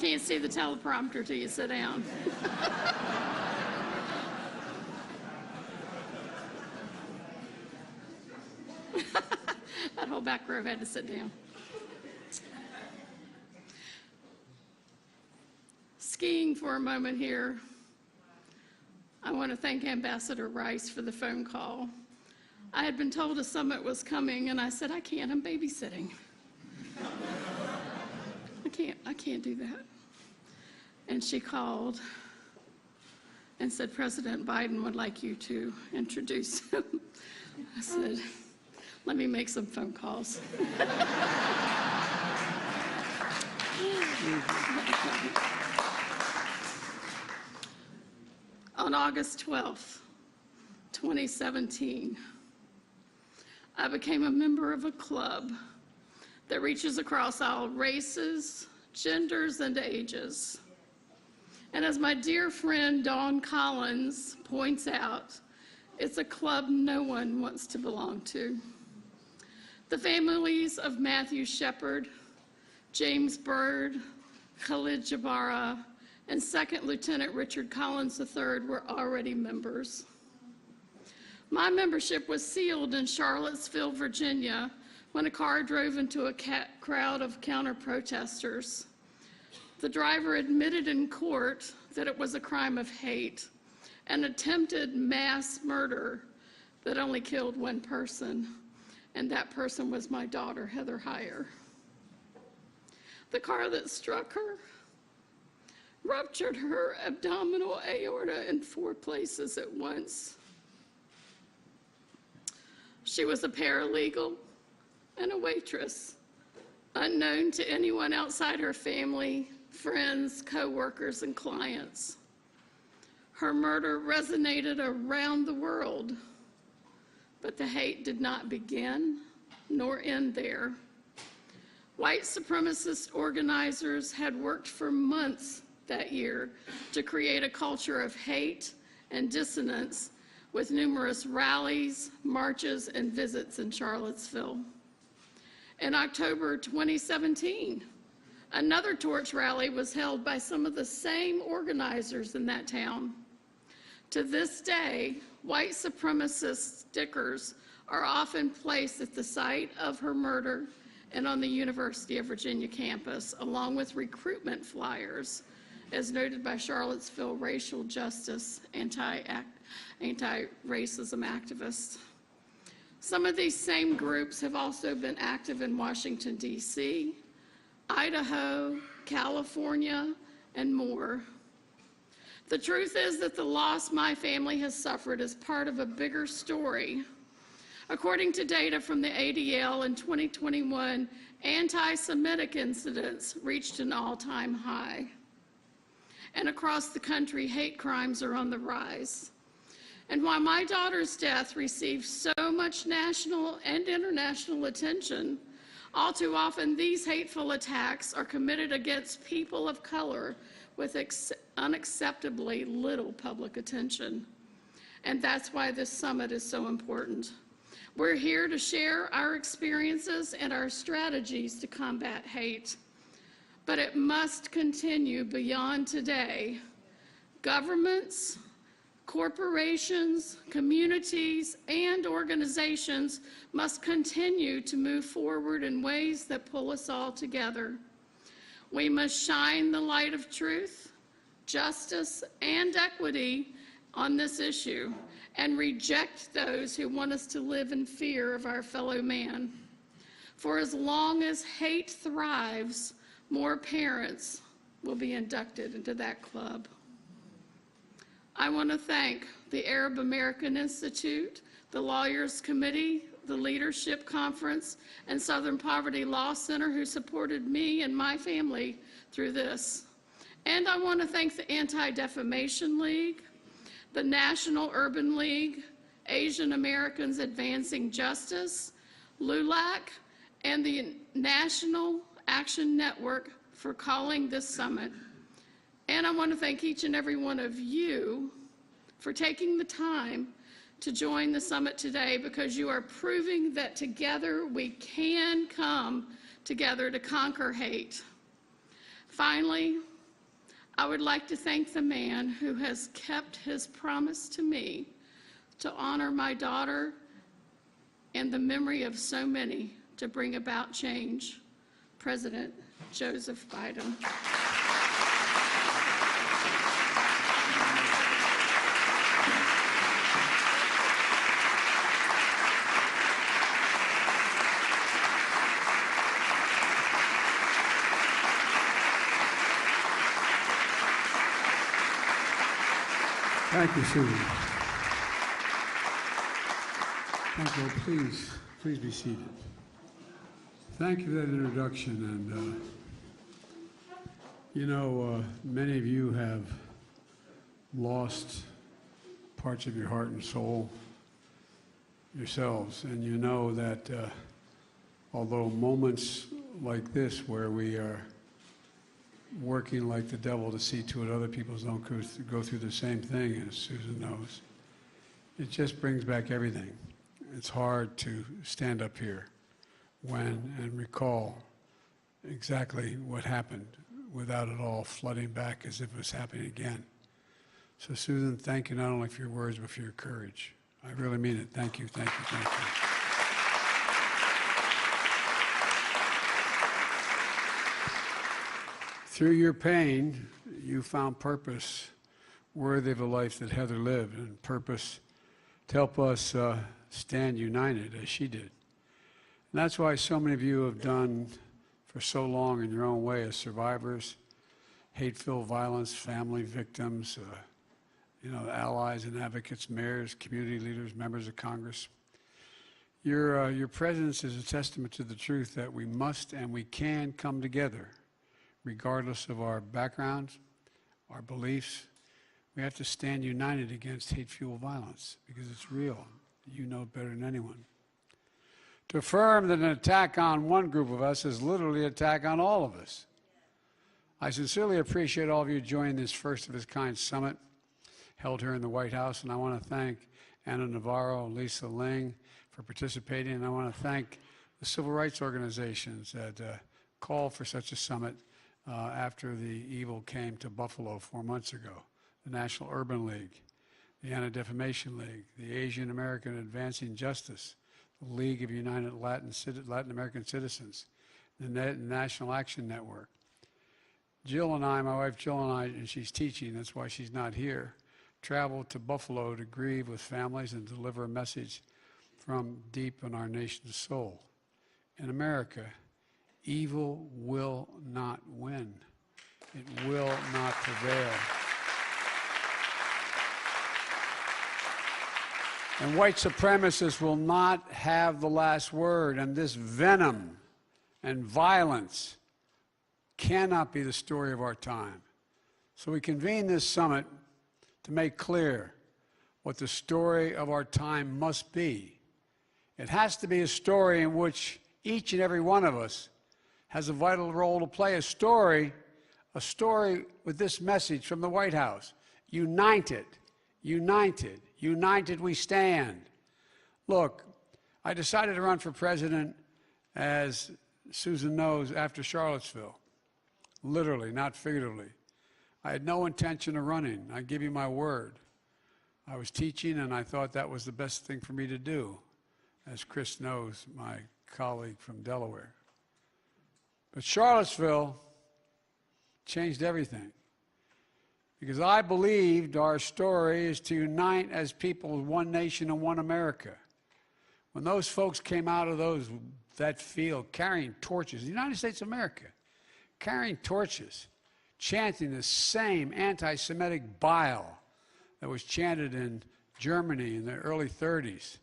can't see the teleprompter till you sit down. That whole back row had to sit down. Skiing for a moment here. I want to thank Ambassador Rice for the phone call. I had been told a summit was coming, and I said, I can't, I'm babysitting. I can't do that. And she called and said, President Biden would like you to introduce him. I said, let me make some phone calls. On August 12th, 2017, I became a member of a club that reaches across all races, genders, and ages. And as my dear friend Dawn Collins points out, it's a club no one wants to belong to. The families of Matthew Shepard, James Byrd, Khalid Jabara, and Second Lieutenant Richard Collins III were already members. My membership was sealed in Charlottesville, Virginia, when a car drove into a crowd of counter-protesters. The driver admitted in court that it was a crime of hate, an attempted mass murder that only killed one person, and that person was my daughter, Heather Heyer. The car that struck her ruptured her abdominal aorta in 4 places at once. She was a paralegal and a waitress, unknown to anyone outside her family, friends, co-workers, and clients. Her murder resonated around the world, but the hate did not begin nor end there. White supremacist organizers had worked for months that year to create a culture of hate and dissonance with numerous rallies, marches, and visits in Charlottesville. In October 2017, another torch rally was held by some of the same organizers in that town. To this day, white supremacist stickers are often placed at the site of her murder and on the University of Virginia campus, along with recruitment flyers, as noted by Charlottesville racial justice anti-racism activists. Some of these same groups have also been active in Washington, D.C., Idaho, California, and more. The truth is that the loss my family has suffered is part of a bigger story. According to data from the ADL in 2021, anti-Semitic incidents reached an all-time high. And across the country, hate crimes are on the rise. And while my daughter's death received so much national and international attention, all too often these hateful attacks are committed against people of color with unacceptably little public attention. And that's why this summit is so important. We're here to share our experiences and our strategies to combat hate. But it must continue beyond today. Governments, corporations, communities, and organizations must continue to move forward in ways that pull us all together. We must shine the light of truth, justice, and equity on this issue and reject those who want us to live in fear of our fellow man. For as long as hate thrives, more parents will be inducted into that club. I want to thank the Arab American Institute, the Lawyers Committee, the Leadership Conference, and Southern Poverty Law Center who supported me and my family through this. And I want to thank the Anti-Defamation League, the National Urban League, Asian Americans Advancing Justice, LULAC, and the National Action Network for calling this summit. And I want to thank each and every one of you for taking the time to join the summit today, because you are proving that together we can come together to conquer hate. Finally, I would like to thank the man who has kept his promise to me to honor my daughter and the memory of so many to bring about change, President Joseph Biden. Thank you, Susan. Thank you. Please be seated. Thank you for that introduction. And, many of you have lost parts of your heart and soul yourselves. And you know that although moments like this where we are working like the devil to see to it other people don't go through the same thing, as Susan knows, it just brings back everything. It's hard to stand up here and recall exactly what happened without it all flooding back as if it was happening again. So Susan, thank you not only for your words, but for your courage. I really mean it. Thank you, thank you, thank you. Through your pain, you found purpose worthy of a life that Heather lived, and purpose to help us stand united as she did. And that's why so many of you have done for so long in your own way as survivors, hate-filled violence, family victims, allies and advocates, mayors, community leaders, members of Congress. Your presence is a testament to the truth that we must and we can come together regardless of our backgrounds, our beliefs. We have to stand united against hate-fueled violence because it's real. You know it better than anyone. To affirm that an attack on one group of us is literally an attack on all of us. I sincerely appreciate all of you joining this first of its kind summit held here in the White House, and I want to thank Anna Navarro and Lisa Ling for participating, and I want to thank the civil rights organizations that called for such a summit after the evil came to Buffalo 4 months ago. The National Urban League, the Anti-Defamation League, the Asian American Advancing Justice, the League of United Latin American Citizens, the National Action Network. Jill and I, my wife Jill and I, and she's teaching, that's why she's not here, traveled to Buffalo to grieve with families and deliver a message from deep in our nation's soul. In America, evil will not win. It will not prevail. And white supremacists will not have the last word, and this venom and violence cannot be the story of our time. So we convene this summit to make clear what the story of our time must be. It has to be a story in which each and every one of us has a vital role to play, a story with this message from the White House. United, united, united we stand. Look, I decided to run for president, as Susan knows, after Charlottesville. Literally, not figuratively. I had no intention of running. I give you my word. I was teaching, and I thought that was the best thing for me to do, as Chris knows, my colleague from Delaware. But Charlottesville changed everything, because I believed our story is to unite as people, one nation and one America. When those folks came out of that field carrying torches, the United States of America, carrying torches, chanting the same anti-Semitic bile that was chanted in Germany in the early 30s,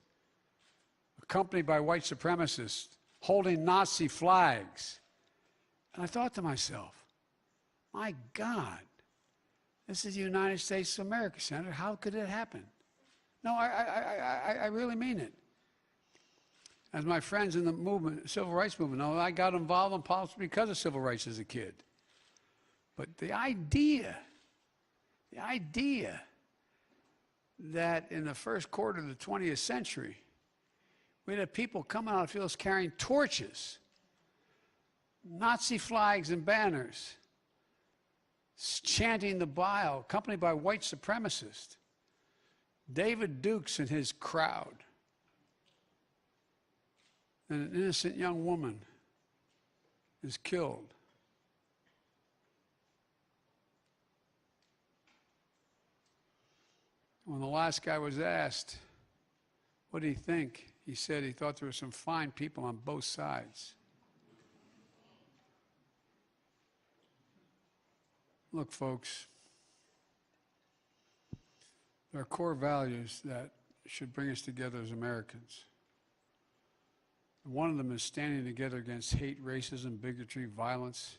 accompanied by white supremacists holding Nazi flags. And I thought to myself, my God, this is the United States of America, Senator. How could it happen? No, I really mean it. As my friends in the movement, civil rights movement know, I got involved in politics because of civil rights as a kid. But the idea that in the first quarter of the 20th century, we had people coming out of fields carrying torches, Nazi flags and banners, chanting the bile, accompanied by white supremacists. David Dukes and his crowd. And an innocent young woman is killed. When the last guy was asked, what did he think? He said he thought there were some fine people on both sides. Look, folks, there are core values that should bring us together as Americans. One of them is standing together against hate, racism, bigotry, violence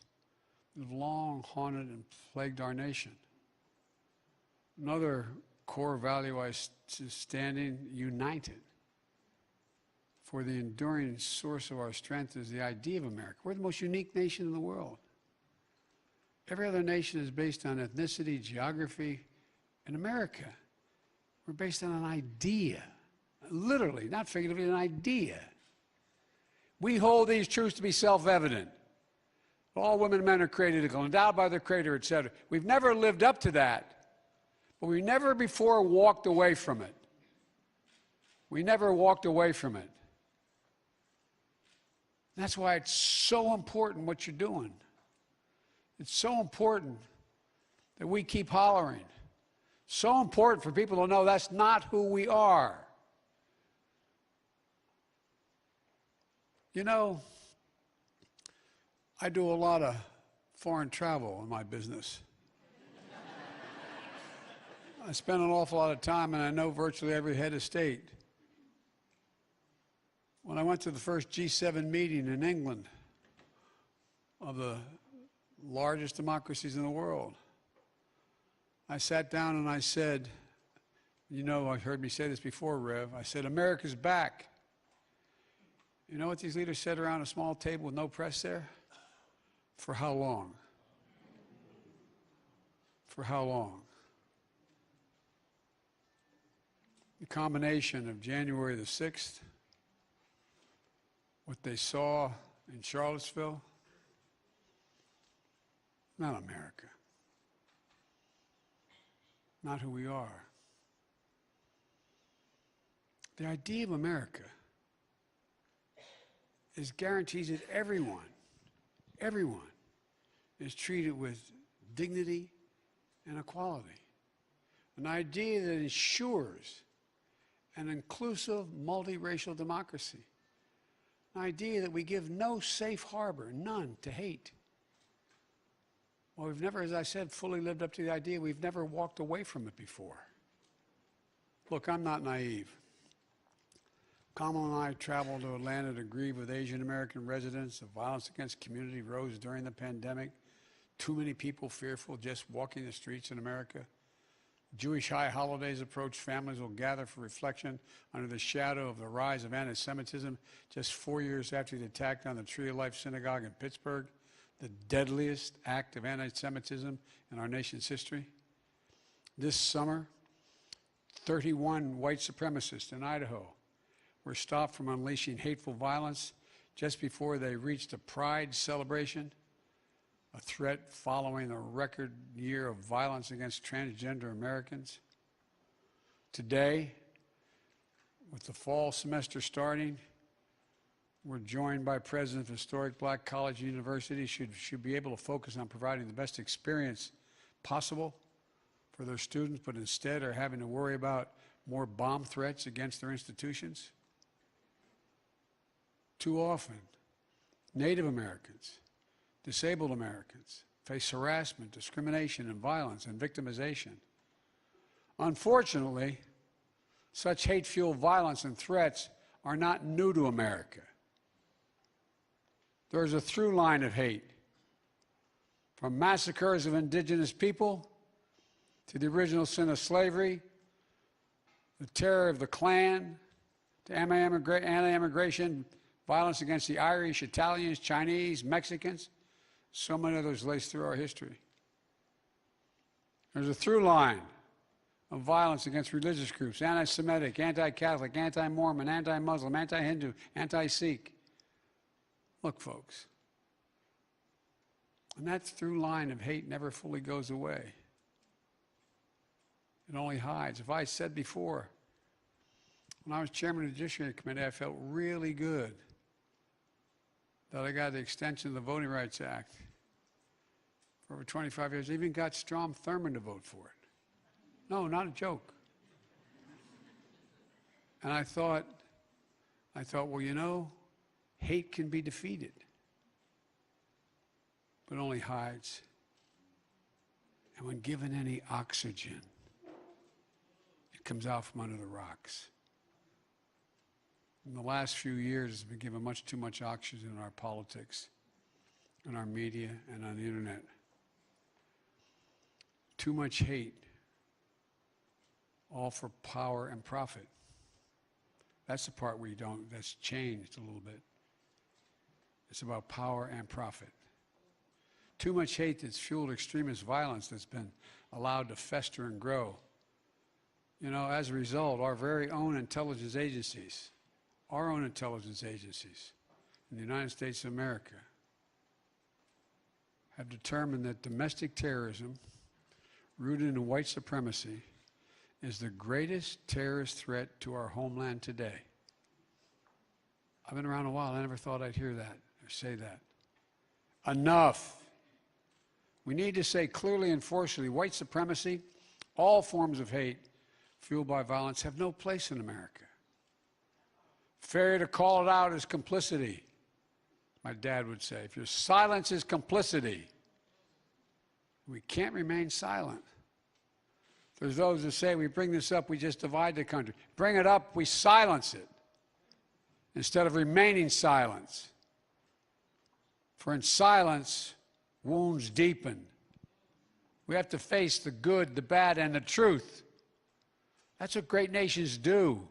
that have long haunted and plagued our nation. Another core value is standing united. For the enduring source of our strength is the idea of America. We're the most unique nation in the world. Every other nation is based on ethnicity, geography. In America, we're based on an idea. Literally, not figuratively, an idea. We hold these truths to be self-evident. All women and men are created equal, endowed by their Creator, etc. We've never lived up to that, but we never before walked away from it. We never walked away from it. That's why it's so important what you're doing. It's so important that we keep hollering. So important for people to know that's not who we are. You know, I do a lot of foreign travel in my business. I spend an awful lot of time, and I know virtually every head of state. When I went to the first G7 meeting in England of the largest democracies in the world, I sat down and I said, you know, I've heard me say this before, Rev. I said, America's back. You know what these leaders said around a small table with no press there? For how long? For how long? The combination of January the 6th, what they saw in Charlottesville, not America. Not who we are. The idea of America is guarantees that everyone is treated with dignity and equality. An idea that ensures an inclusive, multiracial democracy. An idea that we give no safe harbor, none, to hate. Well, we've never, as I said, fully lived up to the idea. We've never walked away from it before. Look, I'm not naive. Kamala and I traveled to Atlanta to grieve with Asian American residents. The violence against community rose during the pandemic. Too many people fearful just walking the streets in America. Jewish high holidays approach. Families will gather for reflection under the shadow of the rise of anti-Semitism just 4 years after the attack on the Tree of Life Synagogue in Pittsburgh, the deadliest act of anti-Semitism in our nation's history. This summer, 31 white supremacists in Idaho were stopped from unleashing hateful violence just before they reached a pride celebration, a threat following a record year of violence against transgender Americans. Today, with the fall semester starting, we're joined by presidents of historic black college and universities should be able to focus on providing the best experience possible for their students, but instead are having to worry about more bomb threats against their institutions. Too often, Native Americans, disabled Americans face harassment, discrimination, and violence and victimization. Unfortunately, such hate-fueled violence and threats are not new to America. There is a through line of hate, from massacres of indigenous people to the original sin of slavery, the terror of the Klan, to anti-immigration violence against the Irish, Italians, Chinese, Mexicans. So many others lace through our history. There's a through line of violence against religious groups: anti-Semitic, anti-Catholic, anti-Mormon, anti-Muslim, anti-Hindu, anti-Sikh. Look, folks, And that through line of hate never fully goes away. It only hides. If I said before, when I was chairman of the Judiciary Committee, I felt really good that I got the extension of the Voting Rights Act for over 25 years. I even got Strom Thurmond to vote for it. No, not a joke. And I thought, well, you know, hate can be defeated, but only hides. And when given any oxygen, it comes out from under the rocks. In the last few years, it's been given much too much oxygen in our politics, in our media, and on the internet. Too much hate, all for power and profit. That's the part where that's changed a little bit. It's about power and profit. Too much hate that's fueled extremist violence that's been allowed to fester and grow. You know, as a result, our very own intelligence agencies, in the United States of America have determined that domestic terrorism, rooted in white supremacy, is the greatest terrorist threat to our homeland today. I've been around a while. I never thought I'd hear that or say that. Enough. We need to say clearly and forcefully, white supremacy, all forms of hate fueled by violence have no place in America. Failure to call it out is complicity, my dad would say. If your silence is complicity, we can't remain silent. There's those who say we bring this up, we just divide the country. Bring it up, we silence it instead of remaining silent. For in silence, wounds deepen. We have to face the good, the bad, and the truth. That's what great nations do.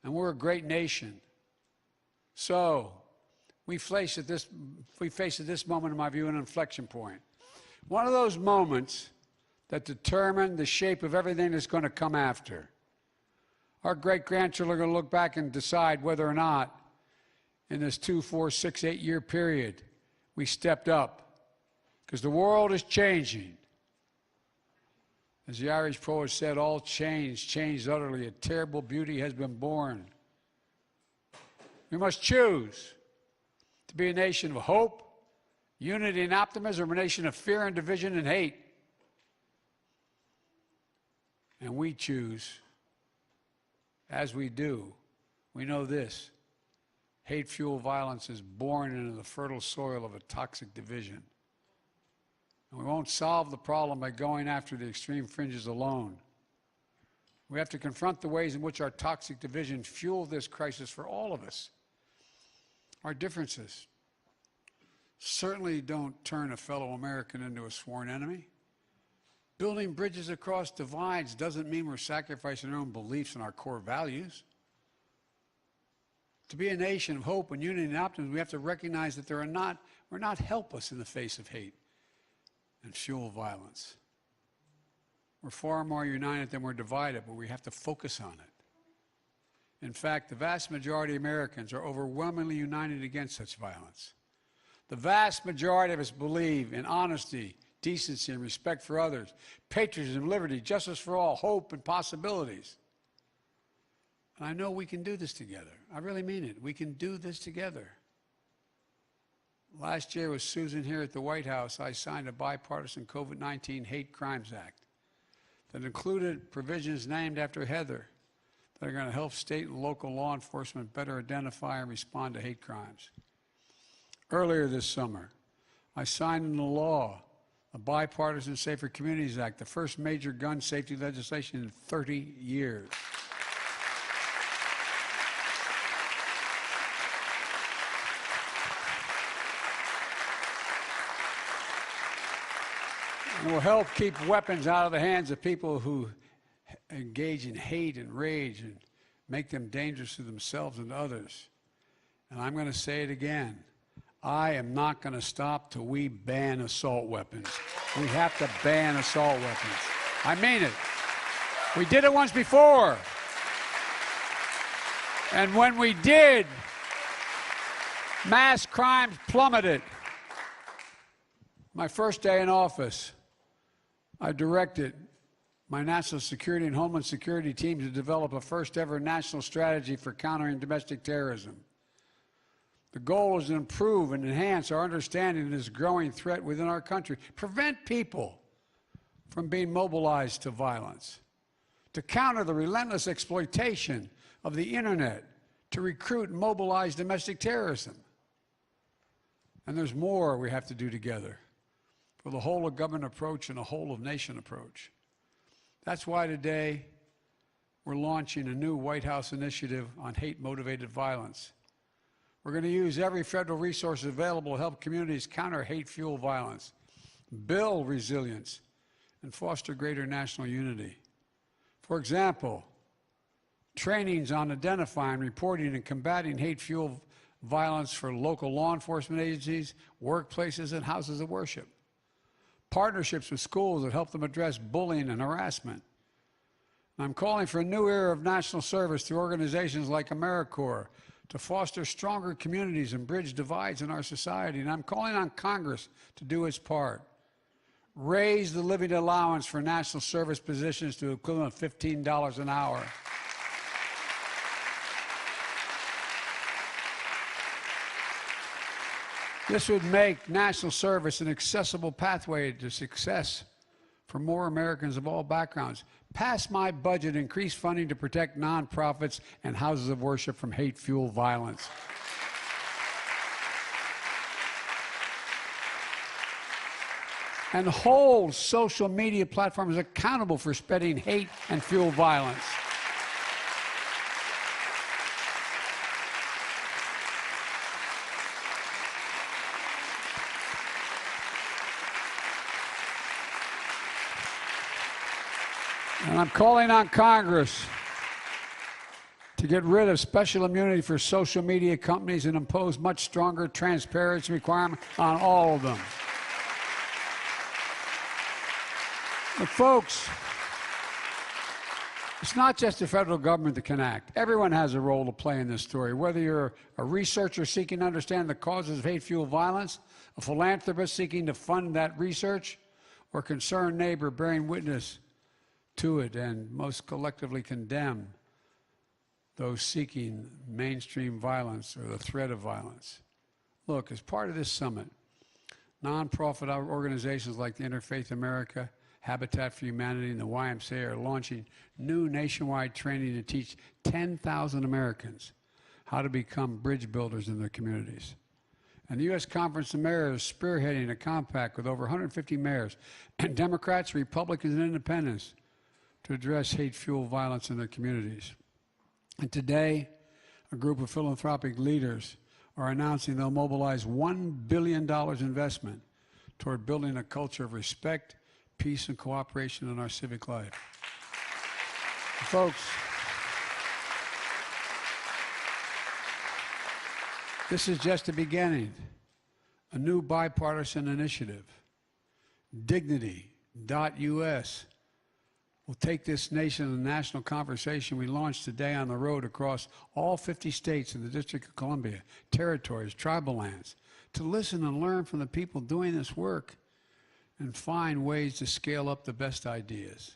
And we're a great nation. So, we face at this moment, in my view, an inflection point. One of those moments that determine the shape of everything that's going to come after. Our great-grandchildren are going to look back and decide whether or not in this 2, 4, 6, 8-year period we stepped up. Because the world is changing. As the Irish poet said, all changed utterly. A terrible beauty has been born. We must choose to be a nation of hope, unity and optimism, or a nation of fear and division and hate. And we choose, as we do, we know this: hate-fueled violence is born into the fertile soil of a toxic division. And we won't solve the problem by going after the extreme fringes alone. We have to confront the ways in which our toxic division fuel this crisis for all of us. Our differences certainly don't turn a fellow American into a sworn enemy. Building bridges across divides doesn't mean we're sacrificing our own beliefs and our core values. To be a nation of hope and unity and optimism, we have to recognize that we're not helpless in the face of hate and fuel violence. We're far more united than we're divided, but we have to focus on it. In fact, the vast majority of Americans are overwhelmingly united against such violence. The vast majority of us believe in honesty, decency, and respect for others, patriotism, liberty, justice for all, hope, and possibilities. And I know we can do this together. I really mean it. We can do this together. Last year with Susan here at the White House, I signed a bipartisan COVID-19 Hate Crimes Act that included provisions named after Heather that are going to help state and local law enforcement better identify and respond to hate crimes. Earlier this summer, I signed into law a bipartisan Safer Communities Act, the first major gun safety legislation in 30 years. And will help keep weapons out of the hands of people who engage in hate and rage and make them dangerous to themselves and others. And I'm going to say it again. I am not going to stop till we ban assault weapons. We have to ban assault weapons. I mean it. We did it once before. And when we did, mass crimes plummeted. My first day in office, I directed my national security and homeland security team to develop a first-ever national strategy for countering domestic terrorism. The goal is to improve and enhance our understanding of this growing threat within our country, prevent people from being mobilized to violence, to counter the relentless exploitation of the internet to recruit and mobilize domestic terrorism. And there's more we have to do together for the whole of government approach and a whole of nation approach. That's why today we're launching a new White House initiative on hate-motivated violence. We're going to use every federal resource available to help communities counter hate-fueled violence, build resilience, and foster greater national unity. For example, trainings on identifying, reporting, and combating hate-fueled violence for local law enforcement agencies, workplaces, and houses of worship. Partnerships with schools that help them address bullying and harassment. I'm calling for a new era of national service through organizations like AmeriCorps to foster stronger communities and bridge divides in our society. And I'm calling on Congress to do its part. Raise the living allowance for national service positions to the equivalent of $15 an hour. This would make national service an accessible pathway to success for more Americans of all backgrounds. Pass my budget, increase funding to protect nonprofits and houses of worship from hate-fueled violence. And hold social media platforms accountable for spreading hate and fuel violence. And I'm calling on Congress to get rid of special immunity for social media companies and impose much stronger transparency requirements on all of them. But folks, it's not just the federal government that can act. Everyone has a role to play in this story, whether you're a researcher seeking to understand the causes of hate-fueled violence, a philanthropist seeking to fund that research, or a concerned neighbor bearing witness to it and most collectively condemn those seeking mainstream violence or the threat of violence. Look, as part of this summit, nonprofit organizations like the Interfaith America, Habitat for Humanity, and the YMCA are launching new nationwide training to teach 10,000 Americans how to become bridge builders in their communities. And the U.S. Conference of Mayors is spearheading a compact with over 150 mayors, and Democrats, Republicans, and independents to address hate-fueled violence in their communities. And today, a group of philanthropic leaders are announcing they'll mobilize $1 billion investment toward building a culture of respect, peace, and cooperation in our civic life. Folks, this is just the beginning. A new bipartisan initiative, Dignity.us, will take this nation and the national conversation we launched today on the road across all 50 states and the District of Columbia, territories, tribal lands, to listen and learn from the people doing this work and find ways to scale up the best ideas.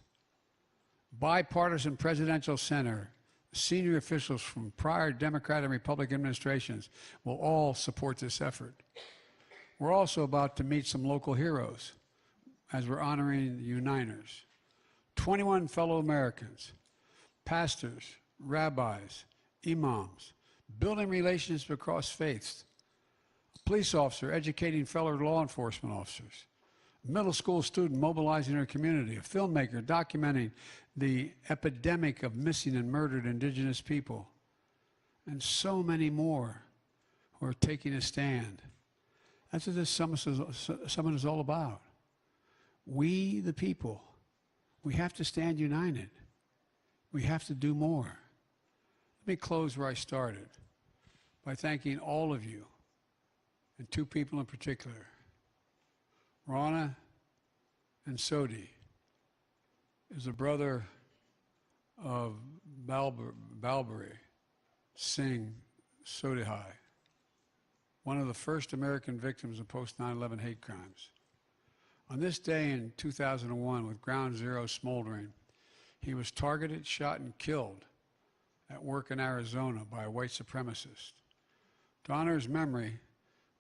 Bipartisan Presidential Center, senior officials from prior Democrat and Republican administrations will all support this effort. We're also about to meet some local heroes as we're honoring the Uniters. 21 fellow Americans, pastors, rabbis, imams, building relationships across faiths, a police officer educating fellow law enforcement officers, a middle school student mobilizing her community, a filmmaker documenting the epidemic of missing and murdered indigenous people, and so many more who are taking a stand. That's what this summit is all about. We, the people, we have to stand united. We have to do more. Let me close where I started by thanking all of you, and two people in particular, Rana and Sodi is a brother of Balbari Singh Sodihai, one of the first American victims of post 9/11 hate crimes. On this day in 2001, with Ground Zero smoldering, he was targeted, shot, and killed at work in Arizona by a white supremacist. To honor his memory,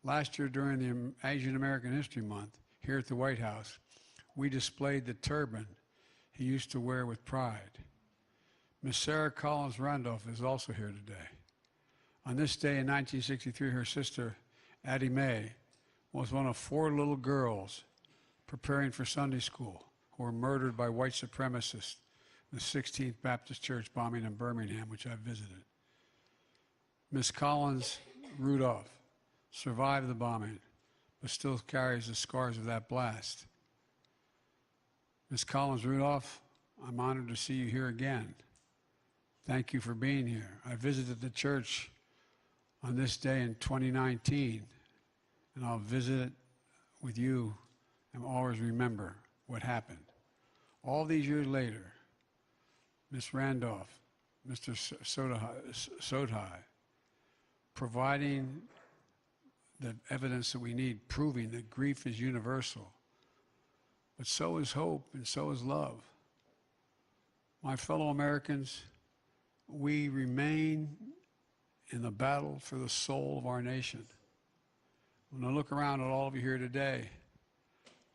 last year during the Asian American History Month, here at the White House, we displayed the turban he used to wear with pride. Miss Sarah Collins Randolph is also here today. On this day in 1963, her sister, Addie Mae, was one of 4 little girls preparing for Sunday school who were murdered by white supremacists in the 16th Baptist Church bombing in Birmingham, which I visited. Miss Collins Rudolph survived the bombing, but still carries the scars of that blast. Miss Collins Rudolph, I'm honored to see you here again. Thank you for being here. I visited the church on this day in 2019, and I'll visit it with you and always remember what happened. All these years later, Miss Randolph, Mr. Sodhi, providing the evidence that we need, proving that grief is universal, but so is hope and so is love. My fellow Americans, we remain in the battle for the soul of our nation. When I look around at all of you here today,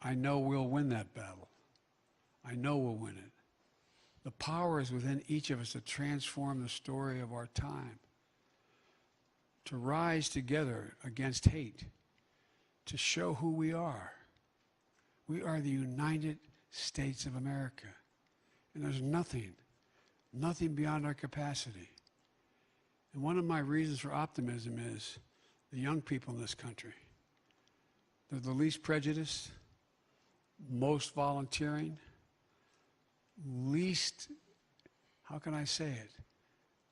I know we'll win that battle. I know we'll win it. The power is within each of us to transform the story of our time, to rise together against hate, to show who we are. We are the United States of America, and there's nothing beyond our capacity. And one of my reasons for optimism is the young people in this country. They're the least prejudiced, most volunteering, least, how can I say it,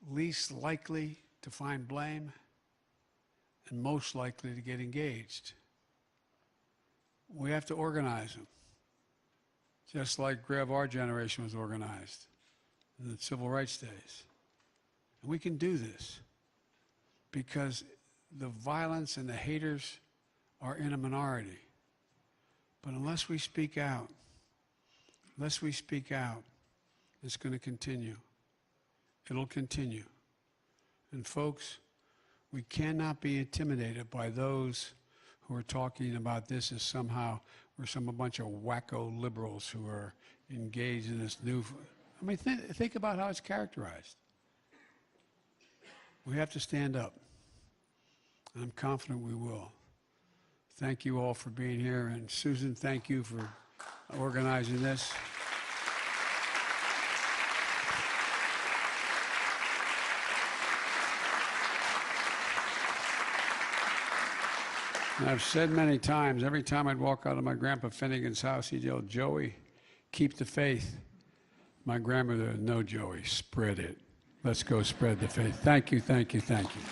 least likely to find blame, and most likely to get engaged. We have to organize them, just like our generation was organized in the civil rights days. And we can do this because the violence and the haters are in a minority. But unless we speak out, it's going to continue. It'll continue. And folks, we cannot be intimidated by those who are talking about this as somehow we're a bunch of wacko liberals who are engaged in this new. I mean, think about how it's characterized. We have to stand up. And I'm confident we will. Thank you all for being here. And Susan, thank you for organizing this. And I've said many times, every time I'd walk out of my Grandpa Finnegan's house, he'd yell, "Joey, keep the faith." My grandmother, "No, Joey, spread it. Let's go spread the faith." Thank you, thank you, thank you.